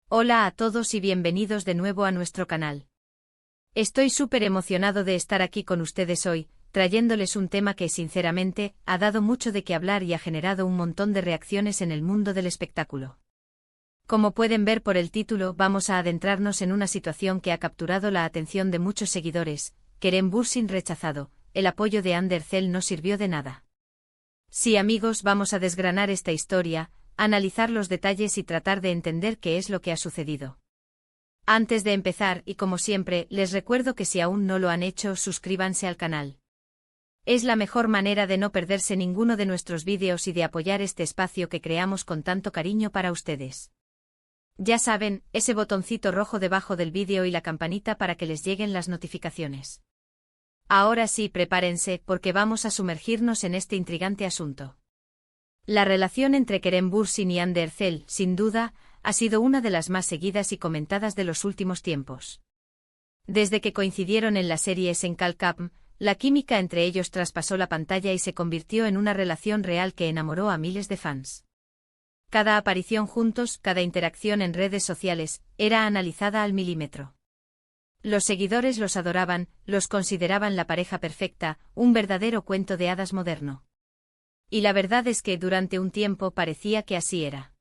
Hola a todos y bienvenidos de nuevo a nuestro canal. Estoy súper emocionado de estar aquí con ustedes hoy, trayéndoles un tema que sinceramente ha dado mucho de qué hablar y ha generado un montón de reacciones en el mundo del espectáculo. Como pueden ver por el título, vamos a adentrarnos en una situación que ha capturado la atención de muchos seguidores. Kerem Bürsin rechazado, el apoyo de Hande Erçel no sirvió de nada. Sí, amigos, vamos a desgranar esta historia, analizar los detalles y tratar de entender qué es lo que ha sucedido. Antes de empezar, y como siempre, les recuerdo que si aún no lo han hecho, suscríbanse al canal. Es la mejor manera de no perderse ninguno de nuestros vídeos y de apoyar este espacio que creamos con tanto cariño para ustedes. Ya saben, ese botoncito rojo debajo del vídeo y la campanita para que les lleguen las notificaciones. Ahora sí, prepárense, porque vamos a sumergirnos en este intrigante asunto. La relación entre Kerem Bürsin y Hande Erçel, sin duda, ha sido una de las más seguidas y comentadas de los últimos tiempos. Desde que coincidieron en la serie Sengal Kapm, la química entre ellos traspasó la pantalla y se convirtió en una relación real que enamoró a miles de fans. Cada aparición juntos, cada interacción en redes sociales, era analizada al milímetro. Los seguidores los adoraban, los consideraban la pareja perfecta, un verdadero cuento de hadas moderno. Y la verdad es que durante un tiempo parecía que así era.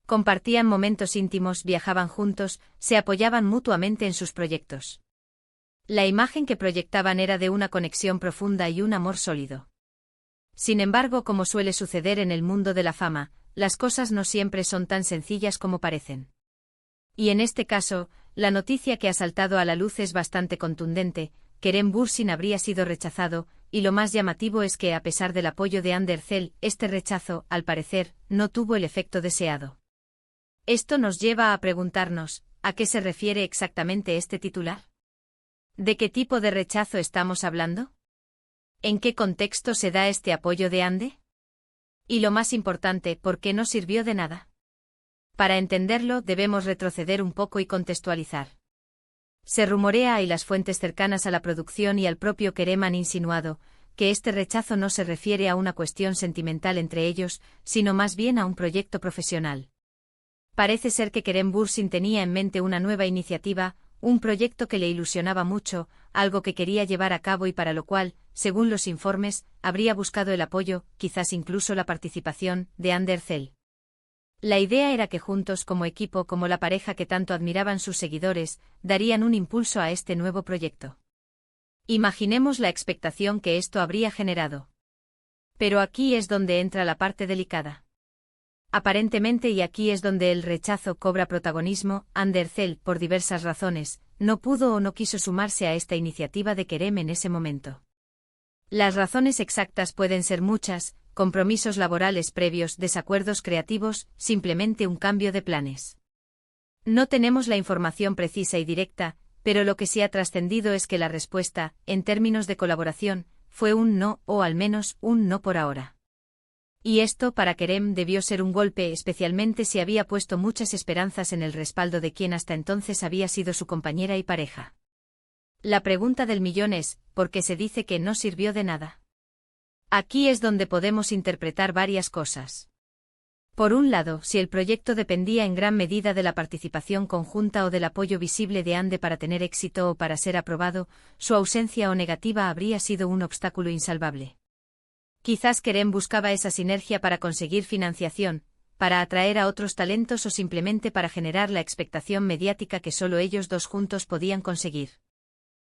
Compartían momentos íntimos, viajaban juntos, se apoyaban mutuamente en sus proyectos. La imagen que proyectaban era de una conexión profunda y un amor sólido. Sin embargo, como suele suceder en el mundo de la fama, las cosas no siempre son tan sencillas como parecen. Y en este caso, la noticia que ha saltado a la luz es bastante contundente. Kerem Bürsin habría sido rechazado, y lo más llamativo es que a pesar del apoyo de Hande Erçel, este rechazo, al parecer, no tuvo el efecto deseado. Esto nos lleva a preguntarnos, ¿a qué se refiere exactamente este titular? ¿De qué tipo de rechazo estamos hablando? ¿En qué contexto se da este apoyo de Hande? Y lo más importante, ¿por qué no sirvió de nada? Para entenderlo, debemos retroceder un poco y contextualizar. Se rumorea y las fuentes cercanas a la producción y al propio Kerem han insinuado que este rechazo no se refiere a una cuestión sentimental entre ellos, sino más bien a un proyecto profesional. Parece ser que Kerem Bürsin tenía en mente una nueva iniciativa, un proyecto que le ilusionaba mucho, algo que quería llevar a cabo y para lo cual, según los informes, habría buscado el apoyo, quizás incluso la participación, de Hande Erçel. La idea era que juntos como equipo, como la pareja que tanto admiraban sus seguidores, darían un impulso a este nuevo proyecto. Imaginemos la expectación que esto habría generado. Pero aquí es donde entra la parte delicada. Aparentemente, y aquí es donde el rechazo cobra protagonismo, Hande Erçel, por diversas razones, no pudo o no quiso sumarse a esta iniciativa de Kerem en ese momento. Las razones exactas pueden ser muchas: compromisos laborales previos, desacuerdos creativos, simplemente un cambio de planes. No tenemos la información precisa y directa, pero lo que sí ha trascendido es que la respuesta, en términos de colaboración, fue un no, o al menos un no por ahora. Y esto para Kerem debió ser un golpe, especialmente si había puesto muchas esperanzas en el respaldo de quien hasta entonces había sido su compañera y pareja. La pregunta del millón es, ¿por qué se dice que no sirvió de nada? Aquí es donde podemos interpretar varias cosas. Por un lado, si el proyecto dependía en gran medida de la participación conjunta o del apoyo visible de Hande para tener éxito o para ser aprobado, su ausencia o negativa habría sido un obstáculo insalvable. Quizás Kerem buscaba esa sinergia para conseguir financiación, para atraer a otros talentos o simplemente para generar la expectación mediática que solo ellos dos juntos podían conseguir.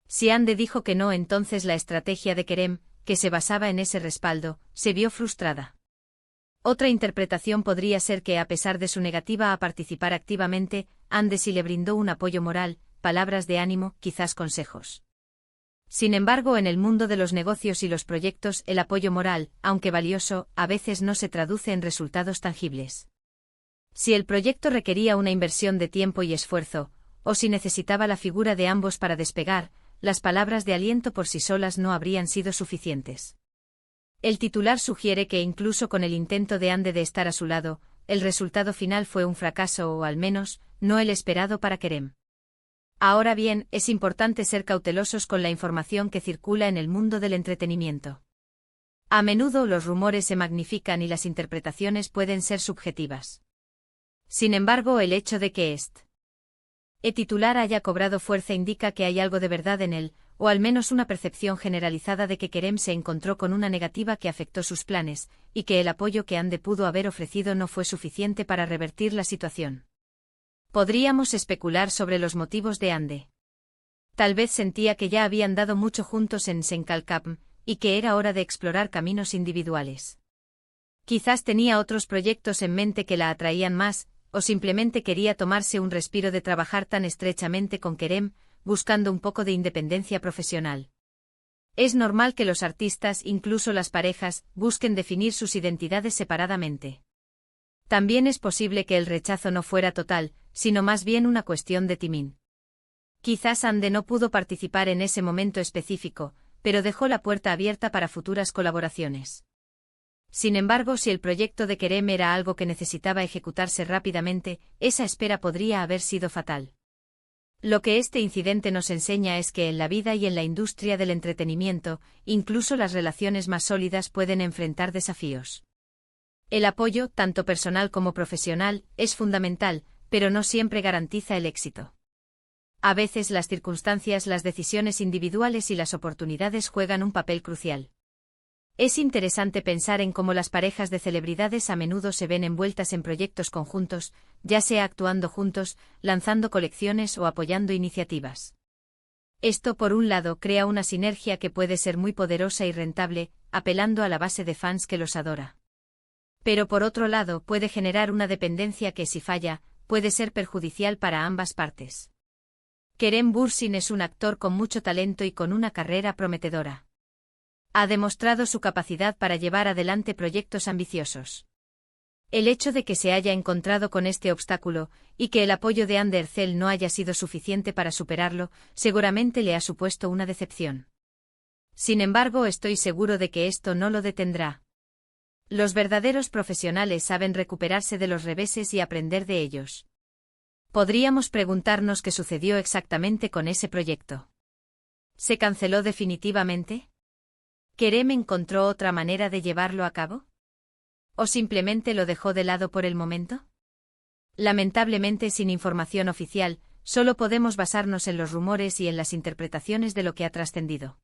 Si Hande dijo que no, entonces la estrategia de Kerem, que se basaba en ese respaldo, se vio frustrada. Otra interpretación podría ser que a pesar de su negativa a participar activamente, Hande sí le brindó un apoyo moral, palabras de ánimo, quizás consejos. Sin embargo, en el mundo de los negocios y los proyectos, el apoyo moral, aunque valioso, a veces no se traduce en resultados tangibles. Si el proyecto requería una inversión de tiempo y esfuerzo, o si necesitaba la figura de ambos para despegar, las palabras de aliento por sí solas no habrían sido suficientes. El titular sugiere que incluso con el intento de Hande de estar a su lado, el resultado final fue un fracaso o al menos, no el esperado para Kerem. Ahora bien, es importante ser cautelosos con la información que circula en el mundo del entretenimiento. A menudo los rumores se magnifican y las interpretaciones pueden ser subjetivas. Sin embargo, el hecho de que el titular haya cobrado fuerza indica que hay algo de verdad en él, o al menos una percepción generalizada de que Kerem se encontró con una negativa que afectó sus planes, y que el apoyo que Ande pudo haber ofrecido no fue suficiente para revertir la situación. Podríamos especular sobre los motivos de Ande. Tal vez sentía que ya habían dado mucho juntos en Senkalkapm, y que era hora de explorar caminos individuales. Quizás tenía otros proyectos en mente que la atraían más, o simplemente quería tomarse un respiro de trabajar tan estrechamente con Kerem, buscando un poco de independencia profesional. Es normal que los artistas, incluso las parejas, busquen definir sus identidades separadamente. También es posible que el rechazo no fuera total, sino más bien una cuestión de timing. Quizás Ande no pudo participar en ese momento específico, pero dejó la puerta abierta para futuras colaboraciones. Sin embargo, si el proyecto de Kerem era algo que necesitaba ejecutarse rápidamente, esa espera podría haber sido fatal. Lo que este incidente nos enseña es que en la vida y en la industria del entretenimiento, incluso las relaciones más sólidas pueden enfrentar desafíos. El apoyo, tanto personal como profesional, es fundamental, pero no siempre garantiza el éxito. A veces las circunstancias, las decisiones individuales y las oportunidades juegan un papel crucial. Es interesante pensar en cómo las parejas de celebridades a menudo se ven envueltas en proyectos conjuntos, ya sea actuando juntos, lanzando colecciones o apoyando iniciativas. Esto, por un lado, crea una sinergia que puede ser muy poderosa y rentable, apelando a la base de fans que los adora. Pero por otro lado, puede generar una dependencia que, si falla, puede ser perjudicial para ambas partes. Kerem Bürsin es un actor con mucho talento y con una carrera prometedora. Ha demostrado su capacidad para llevar adelante proyectos ambiciosos. El hecho de que se haya encontrado con este obstáculo, y que el apoyo de Hande Erçel no haya sido suficiente para superarlo, seguramente le ha supuesto una decepción. Sin embargo, estoy seguro de que esto no lo detendrá. Los verdaderos profesionales saben recuperarse de los reveses y aprender de ellos. Podríamos preguntarnos qué sucedió exactamente con ese proyecto. ¿Se canceló definitivamente? ¿Kerem encontró otra manera de llevarlo a cabo? ¿O simplemente lo dejó de lado por el momento? Lamentablemente, sin información oficial, solo podemos basarnos en los rumores y en las interpretaciones de lo que ha trascendido.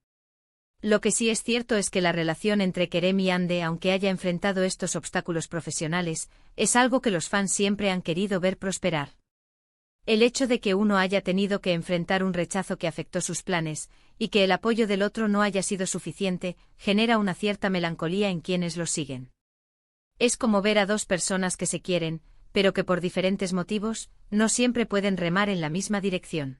Lo que sí es cierto es que la relación entre Kerem y Hande, aunque haya enfrentado estos obstáculos profesionales, es algo que los fans siempre han querido ver prosperar. El hecho de que uno haya tenido que enfrentar un rechazo que afectó sus planes, y que el apoyo del otro no haya sido suficiente, genera una cierta melancolía en quienes los siguen. Es como ver a dos personas que se quieren, pero que por diferentes motivos, no siempre pueden remar en la misma dirección.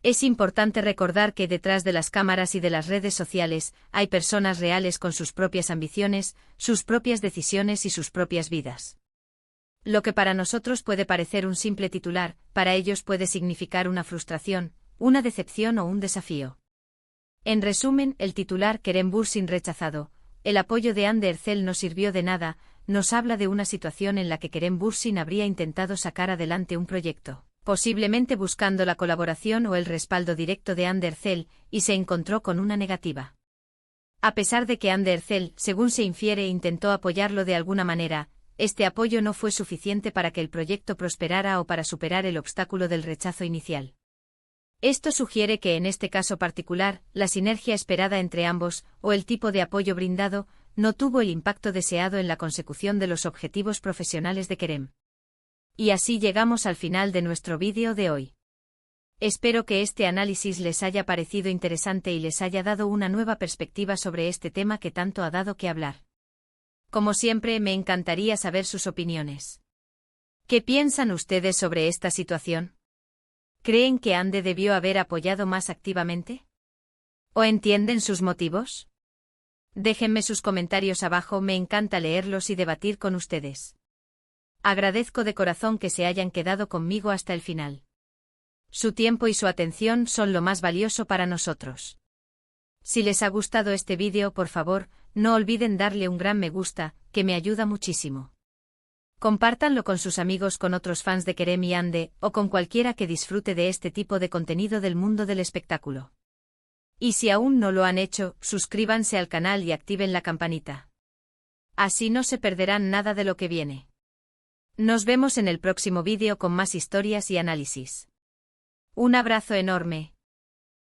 Es importante recordar que detrás de las cámaras y de las redes sociales, hay personas reales con sus propias ambiciones, sus propias decisiones y sus propias vidas. Lo que para nosotros puede parecer un simple titular, para ellos puede significar una frustración, una decepción o un desafío. En resumen, el titular Kerem Bürsin rechazado, el apoyo de Hande Erçel no sirvió de nada, nos habla de una situación en la que Kerem Bürsin habría intentado sacar adelante un proyecto, posiblemente buscando la colaboración o el respaldo directo de Hande Erçel, y se encontró con una negativa. A pesar de que Hande Erçel, según se infiere, intentó apoyarlo de alguna manera, este apoyo no fue suficiente para que el proyecto prosperara o para superar el obstáculo del rechazo inicial. Esto sugiere que en este caso particular, la sinergia esperada entre ambos, o el tipo de apoyo brindado, no tuvo el impacto deseado en la consecución de los objetivos profesionales de Kerem. Y así llegamos al final de nuestro vídeo de hoy. Espero que este análisis les haya parecido interesante y les haya dado una nueva perspectiva sobre este tema que tanto ha dado que hablar. Como siempre, me encantaría saber sus opiniones. ¿Qué piensan ustedes sobre esta situación? ¿Creen que Hande debió haber apoyado más activamente? ¿O entienden sus motivos? Déjenme sus comentarios abajo, me encanta leerlos y debatir con ustedes. Agradezco de corazón que se hayan quedado conmigo hasta el final. Su tiempo y su atención son lo más valioso para nosotros. Si les ha gustado este vídeo, por favor, no olviden darle un gran me gusta, que me ayuda muchísimo. Compártanlo con sus amigos, con otros fans de Kerem y Hande, o con cualquiera que disfrute de este tipo de contenido del mundo del espectáculo. Y si aún no lo han hecho, suscríbanse al canal y activen la campanita. Así no se perderán nada de lo que viene. Nos vemos en el próximo vídeo con más historias y análisis. Un abrazo enorme.